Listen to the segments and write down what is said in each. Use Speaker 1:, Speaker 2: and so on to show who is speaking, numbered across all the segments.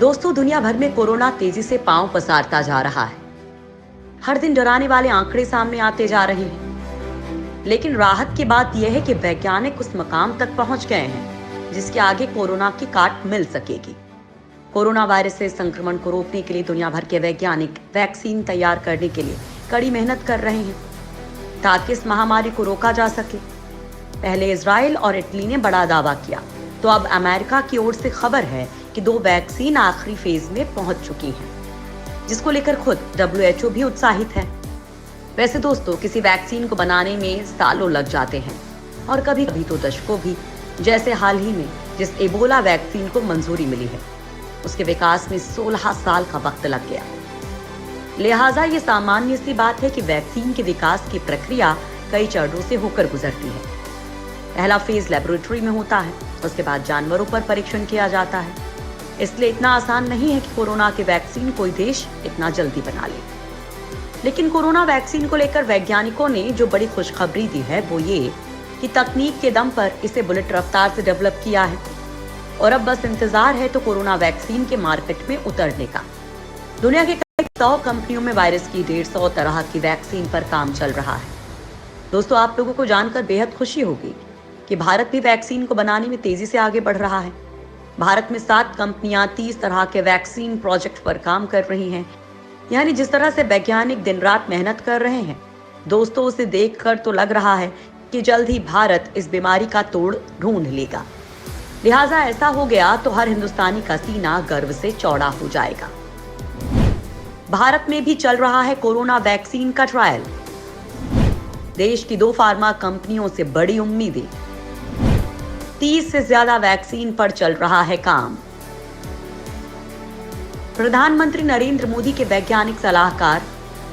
Speaker 1: दोस्तों, दुनिया भर में कोरोना तेजी से पांव पसारता जा रहा है। हर दिन डराने वाले आंकड़े सामने आते जा रहे हैं। लेकिन राहत की बात यह है कि वैज्ञानिक उस मकाम तक पहुंच गए हैं जिसके आगे कोरोना की काट मिल सकेगी। कोरोना वायरस से संक्रमण को रोकने के लिए दुनिया भर के वैज्ञानिक वैक्सीन तैयार करने के लिए कड़ी मेहनत कर रहे हैं ताकि इस महामारी को रोका जा सके। पहले इजराइल और इटली ने बड़ा दावा किया, तो अब अमेरिका की ओर से खबर है कि 2 वैक्सीन आखिरी फेज में पहुंच चुकी हैं, जिसको लेकर खुद WHO भी उत्साहित है। वैसे दोस्तों, किसी वैक्सीन को बनाने में सालों लग जाते हैं और कभी कभी तो दशकों भी। जैसे हाल ही में जिस एबोला वैक्सीन को मंजूरी मिली है, उसके विकास में 16 साल का वक्त लग गया। लिहाजा ये सामान्य सी बात है कि वैक्सीन के विकास की प्रक्रिया कई चरणों से होकर गुजरती है। पहला फेज लेबोरेटरी में होता है, उसके बाद जानवरों पर परीक्षण किया जाता है। इसलिए इतना आसान नहीं है कि कोरोना के वैक्सीन कोई देश इतना जल्दी बना ले। लेकिन कोरोना वैक्सीन को लेकर वैज्ञानिकों ने जो बड़ी खुशखबरी दी है वो ये कि तकनीक के दम पर इसे बुलेट रफ्तार से डेवलप किया है और अब बस इंतजार है तो कोरोना वैक्सीन के मार्केट में उतरने का। दुनिया के कई 100 कंपनियों में वायरस की 150 तरह की वैक्सीन पर काम चल रहा है। दोस्तों, आप लोगों को जानकर बेहद खुशी होगी कि भारत भी वैक्सीन को बनाने में तेजी से आगे बढ़ रहा है। भारत में 7 कंपनियां 30 तरह के वैक्सीन प्रोजेक्ट पर काम कर रही हैं। यानी जिस तरह से वैज्ञानिक दिन रात मेहनत कर रहे हैं, दोस्तों, उसे देखकर तो लग रहा है कि जल्द ही भारत इस बीमारी का तोड़ ढूंढ लेगा। लिहाजा ऐसा हो गया तो हर हिंदुस्तानी का सीना गर्व से चौड़ा हो जाएगा। भारत में भी चल रहा है कोरोना वैक्सीन का ट्रायल। देश की 2 फार्मा कंपनियों से बड़ी उम्मीदें। 30 से ज्यादा वैक्सीन पर चल रहा है काम। प्रधानमंत्री नरेंद्र मोदी के वैज्ञानिक सलाहकार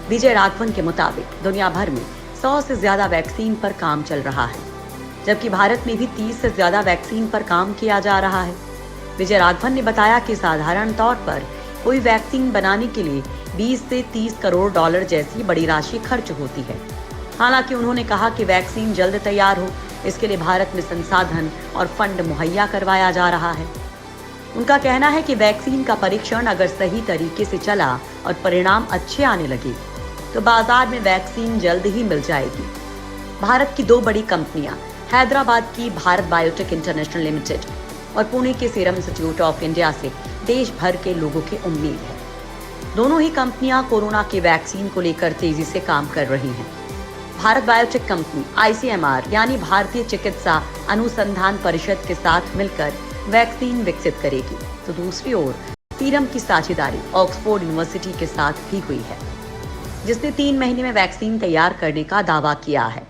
Speaker 1: विजय राघवन के मुताबिक दुनिया भर में 100 से ज्यादा वैक्सीन पर काम चल रहा है, जबकि भारत में भी 30 से ज्यादा वैक्सीन पर काम किया जा रहा है। विजय राघवन ने बताया कि साधारण तौर पर कोई वैक्सीन बनाने के लिए 20 से 30 करोड़ डॉलर जैसी बड़ी राशि खर्च होती है। हालांकि उन्होंने कहा कि वैक्सीन जल्द तैयार हो, इसके लिए भारत में संसाधन और फंड मुहैया करवाया जा रहा है। उनका कहना है कि वैक्सीन का परीक्षण अगर सही तरीके से चला और परिणाम अच्छे आने लगे तो बाजार में वैक्सीन जल्द ही मिल जाएगी। भारत की 2 बड़ी कंपनियां, हैदराबाद की भारत बायोटेक इंटरनेशनल लिमिटेड और पुणे के सीरम इंस्टीट्यूट ऑफ इंडिया से देश भर के लोगों की उम्मीद है। दोनों ही कंपनियां कोरोना की वैक्सीन को लेकर तेजी से काम कर रही हैं। भारत बायोटेक कंपनी ICMR यानी भारतीय चिकित्सा अनुसंधान परिषद के साथ मिलकर वैक्सीन विकसित करेगी, तो दूसरी ओर सीरम की साझेदारी ऑक्सफोर्ड यूनिवर्सिटी के साथ भी हुई है, जिसने 3 महीने में वैक्सीन तैयार करने का दावा किया है।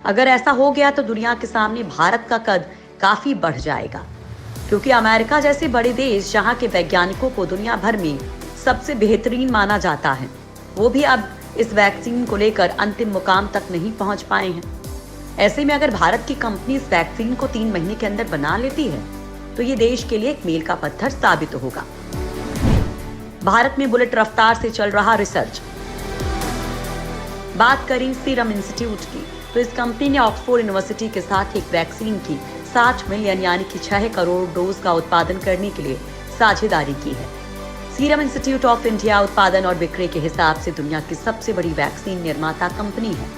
Speaker 1: अगर ऐसा हो गया तो दुनिया के सामने भारत का कद काफी बढ़ जाएगा, क्योंकि अमेरिका जैसे बड़े देश जहां के वैज्ञानिकों को दुनिया भर में सबसे बेहतरीन माना जाता है, वो भी अब इस वैक्सीन को लेकर अंतिम मुकाम तक नहीं पहुंच पाए हैं। ऐसे में अगर भारत की कंपनी इस वैक्सीन को 3 महीने के अंदर बना लेती है तो ये देश के लिए एक मील का पत्थर साबित होगा। भारत में बुलेट रफ्तार से चल रहा रिसर्च। बात करें सीरम इंस्टीट्यूट की, तो इस कंपनी ने ऑक्सफोर्ड यूनिवर्सिटी के साथ एक वैक्सीन की 60 मिलियन यानी कि 6 करोड़ डोज का उत्पादन करने के लिए साझेदारी की है। सीरम इंस्टीट्यूट ऑफ इंडिया उत्पादन और बिक्री के हिसाब से दुनिया की सबसे बड़ी वैक्सीन निर्माता कंपनी है।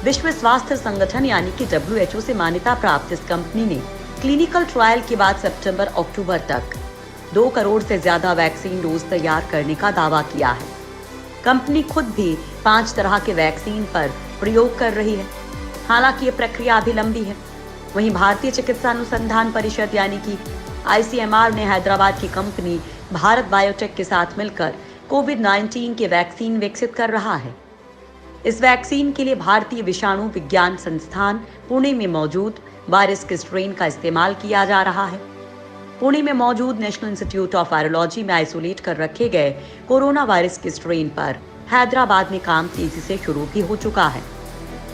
Speaker 1: विश्व स्वास्थ्य संगठन यानी कि WHO से मान्यता प्राप्त इस कंपनी ने क्लिनिकल ट्रायल के बाद सितंबर-अक्टूबर तक 2 करोड़ से ज्यादा वैक्सीन डोज तैयार करने का दावा किया है। कंपनी खुद भी 5 तरह के वैक्सीन पर प्रयोग कर रही है। हालांकि ये प्रक्रिया अभी लंबी है। वहीं भारतीय चिकित्सा अनुसंधान परिषद यानी कि ICMR ने हैदराबाद की कंपनी भारत बायोटेक के साथ मिलकर कोविड-19 के वैक्सीन विकसित कर रहा है। इस वैक्सीन के लिए भारतीय विषाणु विज्ञान संस्थान पुणे में मौजूद वायरस के स्ट्रेन का इस्तेमाल किया जा रहा है। पुणे में मौजूद नेशनल इंस्टीट्यूट ऑफ वायरोलॉजी में आइसोलेट कर रखे गए कोरोना वायरस के स्ट्रेन पर हैदराबाद में काम तेजी से शुरू भी हो चुका है।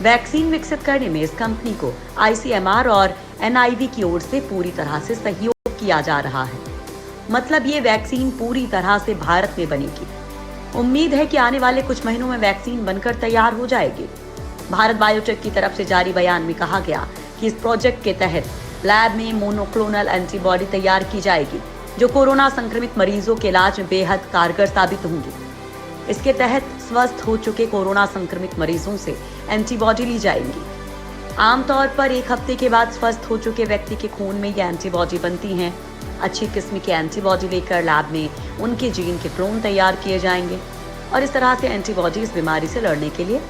Speaker 1: वैक्सीन विकसित करने में इस कंपनी को ICMR और NIV की ओर से पूरी तरह से सहयोग किया जा रहा है। मतलब ये वैक्सीन पूरी तरह से भारत में बनेगी। उम्मीद है कि आने वाले कुछ महीनों में वैक्सीन बनकर तैयार हो जाएगी। भारत बायोटेक की तरफ से जारी बयान में कहा गया कि इस प्रोजेक्ट के तहत लैब में मोनोक्लोनल एंटीबॉडी तैयार की जाएगी, जो कोरोना संक्रमित मरीजों के इलाज में बेहद कारगर साबित होंगी। इसके तहत स्वस्थ हो चुके कोरोना संक्रमित मरीजों से एंटीबॉडी ली जाएंगी। आमतौर पर 1 हफ्ते के बाद स्वस्थ हो चुके व्यक्ति के खून में ये एंटीबॉडी बनती हैं। अच्छी किस्म की एंटीबॉडी लेकर लैब में उनके जीन के क्लोन तैयार किए जाएंगे और इस तरह से एंटीबॉडी इस बीमारी से लड़ने के लिए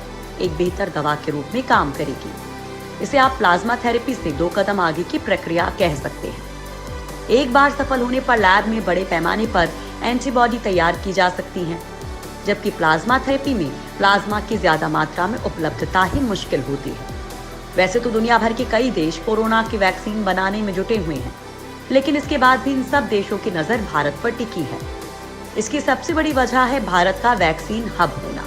Speaker 1: एक बेहतर दवा के रूप में काम करेगी। इसे आप प्लाज्मा थेरेपी से 2 कदम आगे की प्रक्रिया कह सकते हैं। एक बार सफल होने पर लैब में बड़े पैमाने पर एंटीबॉडी तैयार की जा सकती हैं, जबकि प्लाज्मा थेरेपी में प्लाज्मा की ज्यादा मात्रा में उपलब्धता ही मुश्किल होती है। वैसे तो दुनिया भर के कई देश कोरोना की वैक्सीन बनाने में जुटे हुए हैं, लेकिन इसके बाद भी इन सब देशों की नजर भारत पर टिकी है। इसकी सबसे बड़ी वजह है भारत का वैक्सीन हब होना।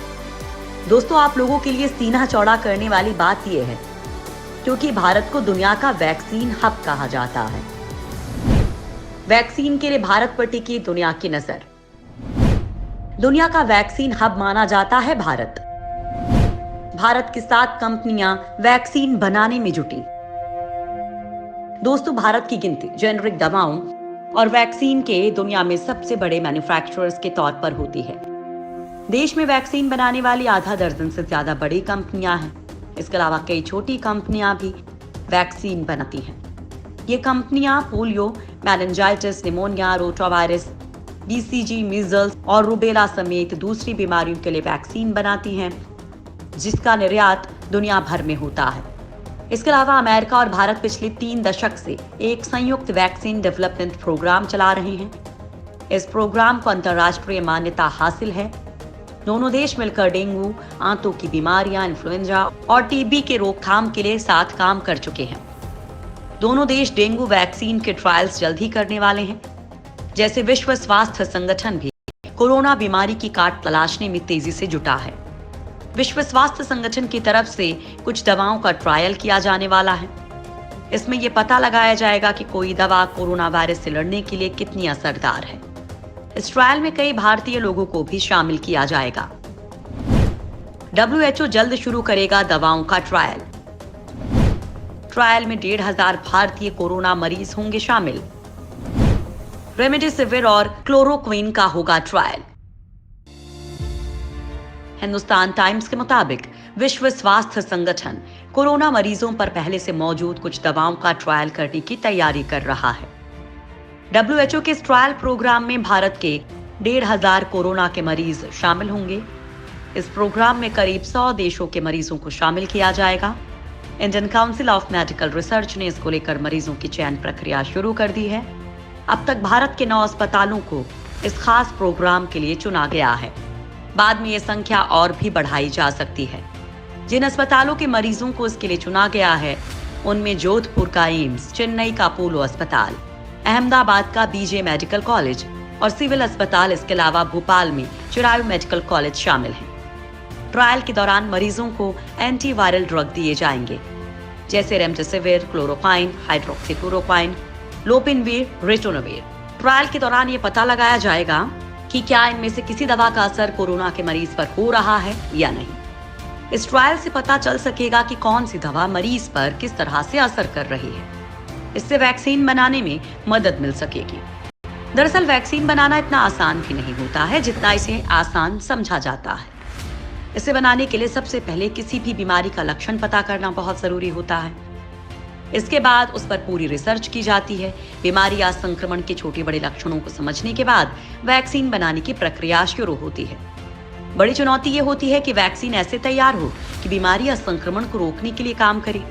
Speaker 1: दोस्तों, आप लोगों के लिए सीना चौड़ा करने वाली बात यह है क्योंकि भारत को दुनिया का वैक्सीन हब कहा जाता है। वैक्सीन के लिए भारत पर टिकी दुनिया की नजर। दुनिया का वैक्सीन हब माना जाता है भारत। भारत की 7 कंपनियां वैक्सीन बनाने में जुटी। दोस्तों, भारत की गिनती जेनेरिक दवाओं और वैक्सीन के दुनिया में सबसे बड़े मैन्युफैक्चरर्स के तौर पर होती है। देश में वैक्सीन बनाने वाली आधा दर्जन से ज्यादा बड़ी कंपनियां हैं। इसके अलावा कई छोटी कंपनियां भी वैक्सीन बनाती हैं। ये कंपनियां polio, meningitis, pneumonia, rotavirus, BCG, measles और रूबेला समेत दूसरी बीमारियों के लिए वैक्सीन बनाती हैं, जिसका निर्यात दुनिया भर में होता है। इसके अलावा अमेरिका और भारत पिछले 3 दशक से एक संयुक्त वैक्सीन डेवलपमेंट प्रोग्राम चला रहे हैं। इस प्रोग्राम को अंतर्राष्ट्रीय मान्यता हासिल है। दोनों देश मिलकर डेंगू, आंतों की बीमारियां, इन्फ्लुएंजा और टीबी के रोकथाम के लिए साथ काम कर चुके हैं। दोनों देश डेंगू वैक्सीन के ट्रायल्स जल्द ही करने वाले हैं। जैसे विश्व स्वास्थ्य संगठन भी कोरोना बीमारी की काट तलाशने में तेजी से जुटा है। विश्व स्वास्थ्य संगठन की तरफ से कुछ दवाओं का ट्रायल किया जाने वाला है। इसमें यह पता लगाया जाएगा कि कोई दवा कोरोना वायरस से लड़ने के लिए कितनी असरदार है। इस ट्रायल में कई भारतीय लोगों को भी शामिल किया जाएगा। WHO जल्द शुरू करेगा दवाओं का ट्रायल। ट्रायल में 1,500 भारतीय कोरोना मरीज होंगे शामिल। रेमडेसिविर और क्लोरोक्विन का होगा ट्रायल। हिंदुस्तान टाइम्स के मुताबिक विश्व स्वास्थ्य संगठन कोरोना मरीजों पर पहले से मौजूद कुछ दवाओं का ट्रायल करने की तैयारी कर रहा है। WHO के इस ट्रायल प्रोग्राम में भारत के 1,500 कोरोना के मरीज शामिल होंगे। इस प्रोग्राम में करीब 100 देशों के मरीजों को शामिल किया जाएगा। Indian council of medical research ने इसको लेकर मरीजों की चयन प्रक्रिया शुरू कर दी है। अब तक भारत के 9 अस्पतालों को इस खास प्रोग्राम के लिए चुना गया है। बाद में ये संख्या और भी बढ़ाई जा सकती है। जिन अस्पतालों के मरीजों को इसके लिए चुना गया है उनमें जोधपुर का एम्स, चेन्नई का अपोलो अस्पताल, अहमदाबाद का BJ मेडिकल कॉलेज और सिविल अस्पताल, इसके अलावा भोपाल में चिरायु मेडिकल कॉलेज शामिल हैं। ट्रायल के दौरान मरीजों को एंटीवायरल ड्रग दिए जाएंगे, जैसे रेमडेसिविर, क्लोरोक्वाइन, हाइड्रोक्सीक्लोरोक्वाइन, लोपिनवीर, रिटोनवीर। ट्रायल के दौरान ये पता लगाया जाएगा कि क्या इनमें से किसी दवा का असर कोरोना के मरीज पर हो रहा है या नहीं। इस ट्रायल से पता चल सकेगा कि कौन सी दवा मरीज पर किस तरह से असर कर रही है। इससे वैक्सीन बनाने में मदद मिल सकेगी। दरअसल वैक्सीन बनाना इतना आसान भी नहीं होता है जितना इसे आसान समझा जाता है। इसे बनाने के लिए सबसे पहले किसी भी बीमारी का लक्षण पता करना बहुत जरूरी होता है। इसके बाद उस पर पूरी रिसर्च की जाती है। बीमारी या संक्रमण के छोटे बड़े लक्षणों को समझने के बाद वैक्सीन बनाने की प्रक्रिया शुरू होती है। बड़ी चुनौती ये होती है कि वैक्सीन ऐसे तैयार हो कि बीमारी या संक्रमण को रोकने के लिए काम करे।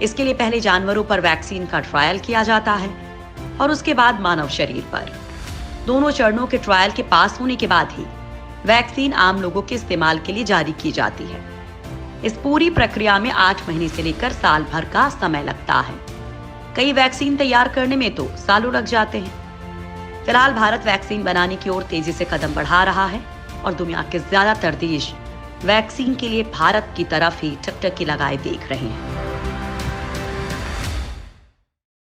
Speaker 1: इसके लिए पहले जानवरों पर वैक्सीन का ट्रायल किया जाता है और उसके बाद मानव शरीर पर। दोनों चरणों के ट्रायल के पास होने के बाद ही वैक्सीन आम लोगों के इस्तेमाल के लिए जारी की जाती है। इस पूरी प्रक्रिया में 8 महीने से लेकर साल भर का समय लगता है। कई वैक्सीन तैयार करने में तो सालों लग जाते हैं। फिलहाल भारत वैक्सीन बनाने की ओर तेजी से कदम बढ़ा रहा है और दुनिया के ज्यादातर देश वैक्सीन के लिए भारत की तरफ ही टकटकी लगाए देख रहे हैं।